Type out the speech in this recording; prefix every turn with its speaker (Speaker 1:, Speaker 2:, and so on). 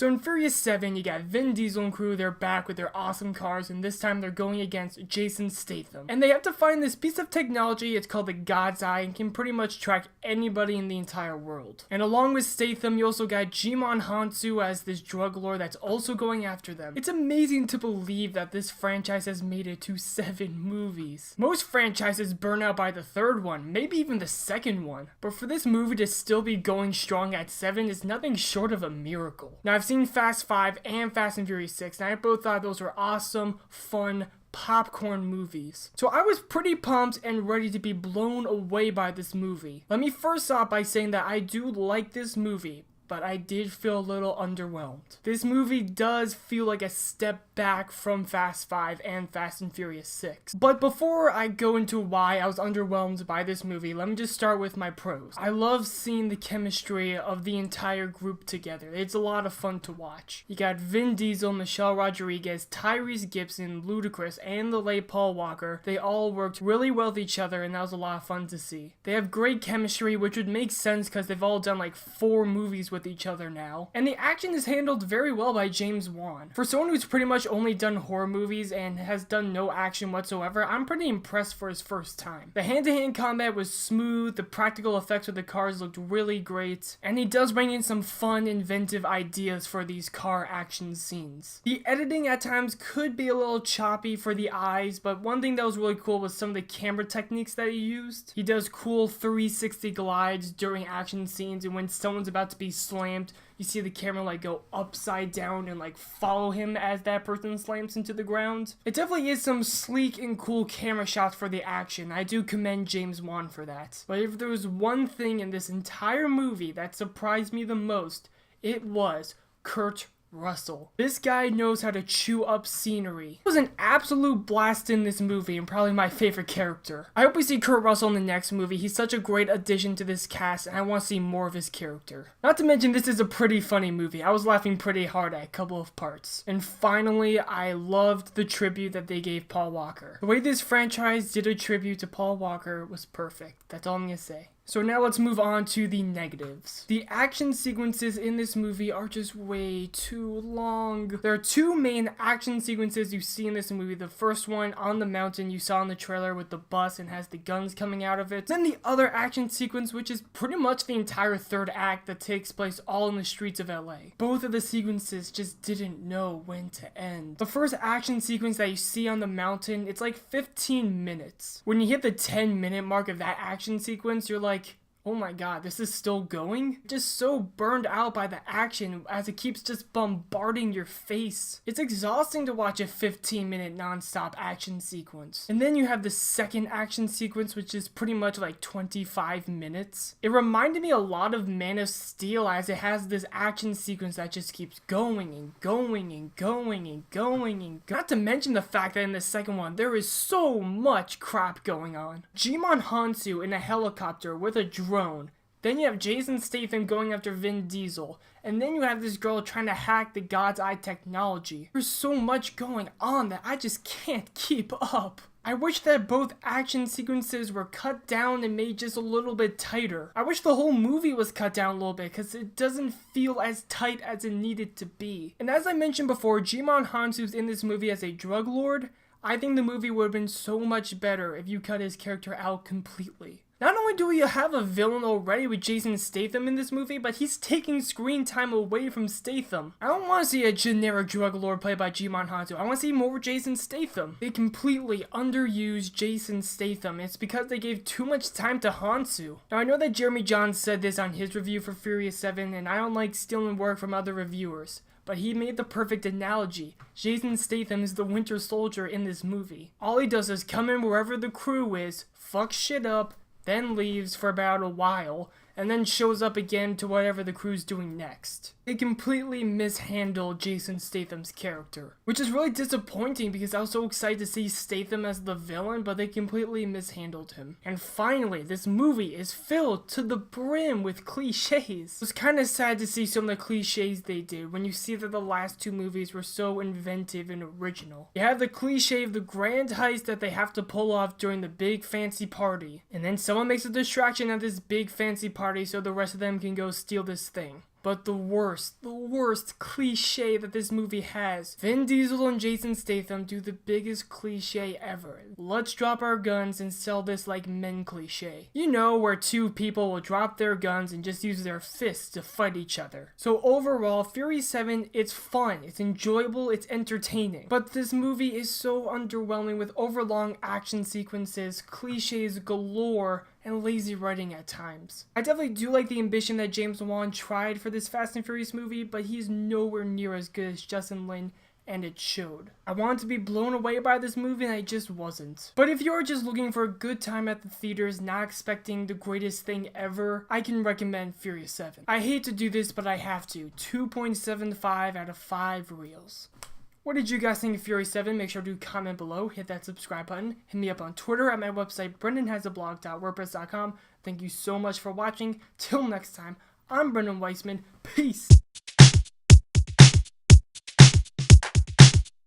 Speaker 1: So in Furious 7, you got Vin Diesel and crew, they're back with their awesome cars, and this time they're going against Jason Statham. And they have to find this piece of technology, it's called the God's Eye, and can pretty much track anybody in the entire world. And along with Statham, you also got Jimon Hansu as this drug lord that's also going after them. It's amazing to believe that this franchise has made it to 7 movies. Most franchises burn out by the 3rd one, maybe even the 2nd one. But for this movie to still be going strong at 7 is nothing short of a miracle. Now I've seen Fast 5 and Fast and Furious 6, and I both thought those were awesome, fun, popcorn movies. So I was pretty pumped and ready to be blown away by this movie. Let me first off by saying that I do like this movie, but I did feel a little underwhelmed. This movie does feel like a step back from Fast 5 and Fast and Furious 6. But before I go into why I was underwhelmed by this movie, let me just start with my pros. I love seeing the chemistry of the entire group together. It's a lot of fun to watch. You got Vin Diesel, Michelle Rodriguez, Tyrese Gibson, Ludacris, and the late Paul Walker. They all worked really well with each other, and that was a lot of fun to see. They have great chemistry, which would make sense because they've all done like 4 movies with each other now. And the action is handled very well by James Wan. For someone who's pretty much only done horror movies and has done no action whatsoever, I'm pretty impressed for his first time. The hand-to-hand combat was smooth, the practical effects with the cars looked really great, and he does bring in some fun, inventive ideas for these car action scenes. The editing at times could be a little choppy for the eyes, but one thing that was really cool was some of the camera techniques that he used. He does cool 360 glides during action scenes, and when someone's about to be slammed, you see the camera like go upside down and like follow him as that person slams into the ground. It definitely is some sleek and cool camera shots for the action. I do commend James Wan for that. But if there was one thing in this entire movie that surprised me the most, it was Kurt Russell. This guy knows how to chew up scenery. He was an absolute blast in this movie and probably my favorite character. I hope we see Kurt Russell in the next movie. He's such a great addition to this cast and I want to see more of his character. Not to mention this is a pretty funny movie. I was laughing pretty hard at a couple of parts. And finally, I loved the tribute that they gave Paul Walker. The way this franchise did a tribute to Paul Walker was perfect. That's all I'm gonna say. So now let's move on to the negatives. The action sequences in this movie are just way too long. There are 2 main action sequences you see in this movie. The first one on the mountain you saw in the trailer with the bus and has the guns coming out of it. Then the other action sequence, which is pretty much the entire 3rd act that takes place all in the streets of LA. Both of the sequences just didn't know when to end. The first action sequence that you see on the mountain, it's like 15 minutes. When you hit the 10-minute mark of that action sequence, you're like, oh my god, this is still going? Just so burned out by the action as it keeps just bombarding your face. It's exhausting to watch a 15-minute non-stop action sequence. And then you have the second action sequence, which is pretty much like 25 minutes. It reminded me a lot of Man of Steel as it has this action sequence that just keeps going and going and going and going and going. Not to mention the fact that in the second one, there is so much crap going on. Jimon Hansu in a helicopter with a drone. Then you have Jason Statham going after Vin Diesel. And then you have this girl trying to hack the God's Eye technology. There's so much going on that I just can't keep up. I wish that both action sequences were cut down and made just a little bit tighter. I wish the whole movie was cut down a little bit because it doesn't feel as tight as it needed to be. And as I mentioned before, Jimon Hansu's in this movie as a drug lord. I think the movie would have been so much better if you cut his character out completely. Not only do we have a villain already with Jason Statham in this movie, but he's taking screen time away from Statham. I don't want to see a generic drug lord played by Jimon Hansu. I want to see more Jason Statham. They completely underused Jason Statham. It's because they gave too much time to Hansu. Now I know that Jeremy Johns said this on his review for Furious 7, and I don't like stealing work from other reviewers. But he made the perfect analogy. Jason Statham is the Winter Soldier in this movie. All he does is come in wherever the crew is, fuck shit up, then leaves for about a while, and then shows up again to whatever the crew's doing next. They completely mishandled Jason Statham's character, which is really disappointing because I was so excited to see Statham as the villain, but they completely mishandled him. And finally, this movie is filled to the brim with cliches. It was kind of sad to see some of the cliches they did when you see that the last 2 movies were so inventive and original. You have the cliche of the grand heist that they have to pull off during the big fancy party, and then someone makes a distraction at this big fancy party so the rest of them can go steal this thing. But the worst cliche that this movie has. Vin Diesel and Jason Statham do the biggest cliche ever. Let's drop our guns and sell this like men cliche. You know, where two people will drop their guns and just use their fists to fight each other. So overall, Fury 7, it's fun, it's enjoyable, it's entertaining. But this movie is so underwhelming with overlong action sequences, cliches galore, and lazy writing at times. I definitely do like the ambition that James Wan tried for this Fast and Furious movie, but he's nowhere near as good as Justin Lin, and it showed. I wanted to be blown away by this movie and I just wasn't. But if you're just looking for a good time at the theaters, not expecting the greatest thing ever, I can recommend Fury 7. I hate to do this, but I have to. 2.75 out of 5 reels. What did you guys think of Fury 7? Make sure to comment below, hit that subscribe button, hit me up on Twitter at my website, brendanhasablog.wordpress.com. Thank you so much for watching. Till next time, I'm Brendan Weissman. Peace!